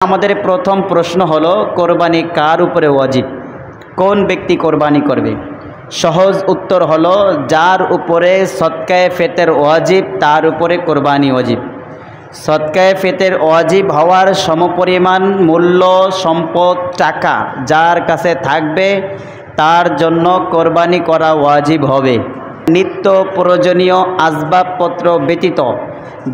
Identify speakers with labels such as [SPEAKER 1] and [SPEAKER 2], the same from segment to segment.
[SPEAKER 1] আমাদের প্রথম প্রশ্ন হলো কোরবানি কার উপরে ওয়াজিব, কোন ব্যক্তি কোরবানি করবে। সহজ উত্তর হলো যার উপরে সদকায়ে ফিতর ওয়াজিব তার উপরে কোরবানি ওয়াজিব। সদকায়ে ফিতর ওয়াজিব হওয়ার সমপরিমাণ মূল্য সম্পদ টাকা যার কাছে থাকবে তার জন্য কোরবানি করা ওয়াজিব হবে। নিত্য প্রয়োজনীয় আসবাবপত্র ব্যতীত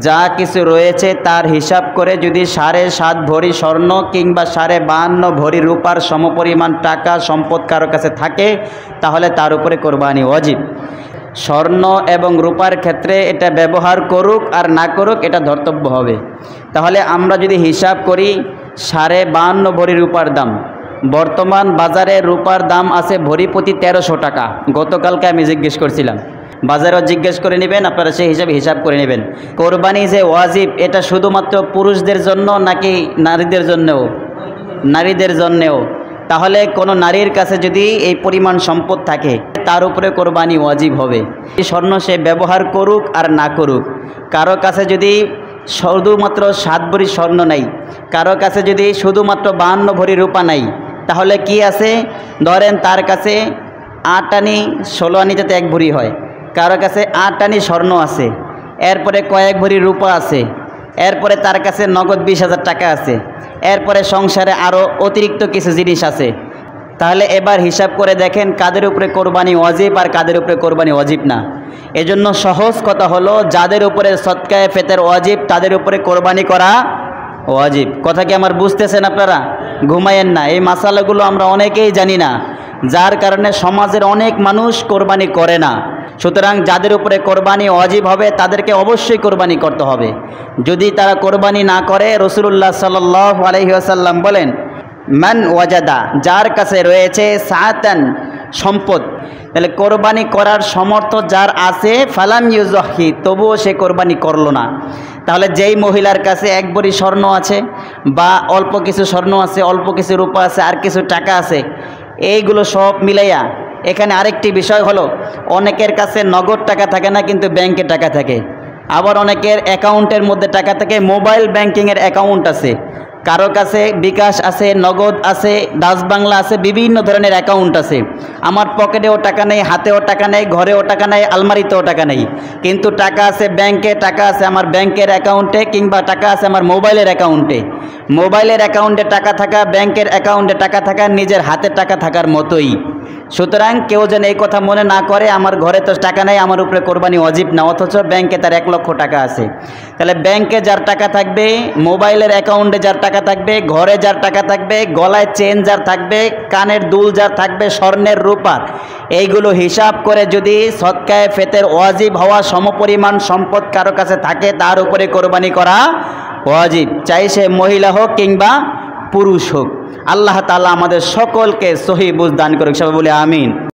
[SPEAKER 1] যা কিছু রয়েছে তার হিসাব করে যদি 7.5 ভরি স্বর্ণ কিংবা 52.5 ভরি রূপার সমপরিমাণ টাকা সম্পদ কারো কাছে থাকে তাহলে তার উপরে কোরবানি ওয়াজিব। স্বর্ণ এবং রূপার ক্ষেত্রে এটা ব্যবহার করুক আর না করুক এটা ধর্তব্য হবে। তাহলে আমরা যদি হিসাব করি 52.5 ভরি রূপার দাম, বর্তমান বাজারে রূপার দাম আছে ভরি প্রতি 1300 টাকা। গতকালকে আমি জিজ্ঞেস করছিলাম, বাজারেও জিজ্ঞেস করে নেবেন, আপনারা সেই হিসাবে হিসাব করে নেবেন। কোরবানি যে ওয়াজিব এটা শুধুমাত্র পুরুষদের জন্য নাকি নারীদের জন্যও? নারীদের জন্যও। তাহলে কোনো নারীর কাছে যদি এই পরিমাণ সম্পদ থাকে তার উপরে কোরবানি ওয়াজিব হবে। স্বর্ণ সে ব্যবহার করুক আর না করুক, কারো কাছে যদি শুধুমাত্র 7 ভরি স্বর্ণ নাই, কারো কাছে যদি শুধুমাত্র 52 ভরি রূপা নাই, তাহলে কি আছে? ধরেন তার কাছে 8 আনি 16 আনি যাতে 1 ভরি হয়, কারো কাছে 8 আনি স্বর্ণ আছে, এরপরে কয়েক ভরি রূপা আছে, এরপরে তার কাছে নগদ 20,000 টাকা আছে, এরপরে সংসারে আরও অতিরিক্ত কিছু জিনিস আছে। তাহলে এবার হিসাব করে দেখেন কাদের উপরে কোরবানি ওয়াজিব আর কাদের উপরে কোরবানি ওয়াজিব না। এজন্য সহজ কথা হলো যাদের উপরে সদকায়ে ফিতর ওয়াজিব তাদের উপরে কোরবানি করা ওয়াজিব। কথা কি আমার বুঝতেছেন আপনারা? ঘুমায়েন না, এই মাসালাগুলো আমরা অনেকেই জানি না, যার কারণে সমাজের অনেক মানুষ কোরবানি করে না। সুতরাং যাদের উপরে কোরবানি ওয়াজিব হবে তাদেরকে অবশ্যই কোরবানি করতে হবে। যদি তারা কোরবানি না করে, রাসূলুল্লাহ সাল্লাল্লাহু আলাইহি ওয়াসাল্লাম বলেন, মান ওয়াজাদা, যার কাছে রয়েছে সাআতান সম্পদ, তাহলে কোরবানি করার সামর্থ্য যার আছে, ফালাম ইউযাহি, তবুও সে কোরবানি করলো না। তাহলে যেই মহিলার কাছে 1 ভরি স্বর্ণ আছে বা অল্প কিছু স্বর্ণ আছে, অল্প কিছু রূপা আছে, আর কিছু টাকা আছে, এইগুলো সব মিলাইয়া, এখানে আরেকটি বিষয় হলো অনেকের কাছে নগদ টাকা থাকে না কিন্তু ব্যাংকে টাকা থাকে, আবার অনেকের অ্যাকাউন্টের মধ্যে টাকা থাকে, মোবাইল ব্যাংকিংয়ের অ্যাকাউন্ট আছে, কারো কাছে বিকাশ আছে, নগদ আছে, ডাচ বাংলা আছে, বিভিন্ন ধরনের অ্যাকাউন্ট আছে। আমার পকেটেও টাকা নেই, হাতেও টাকা নেই, ঘরেও টাকা নেই, আলমারিতেও টাকা নেই, কিন্তু টাকা আছে ব্যাংকে, টাকা আছে আমার ব্যাংকের অ্যাকাউন্টে, কিংবা টাকা আছে আমার মোবাইলের অ্যাকাউন্টে। মোবাইলের অ্যাকাউন্টে টাকা থাকা, ব্যাংকের অ্যাকাউন্টে টাকা থাকা নিজের হাতে টাকা থাকার মতোই। সুতরাং কেউ যেন এই কথা মনে না করে আমার ঘরে তো টাকা নেই, আমার উপরে কোরবানি ওয়াজিব না, অথচ ব্যাংকে তার 1 লক্ষ টাকা আছে। তাহলে ব্যাংকে যার টাকা থাকবে, মোবাইলের অ্যাকাউন্টে যার টাকা থাকবে, ঘরে যার টাকা থাকবে, গলায় চেন যার থাকবে, কানের দুল যার থাকবে, স্বর্ণের রূপার, এইগুলো হিসাব করে যদি সদকায়ে ফিতর ওয়াজিব হওয়া সমপরিমাণ সম্পদ কারো কাছে থাকে তার উপরে কোরবানি করা ওয়াজিব, চাই সে মহিলা হোক কিংবা পুরুষ হোক। আল্লাহ তাআলা আমাদের সকলকে সহি বুঝ দান করুক, সবাই বলে আমিন।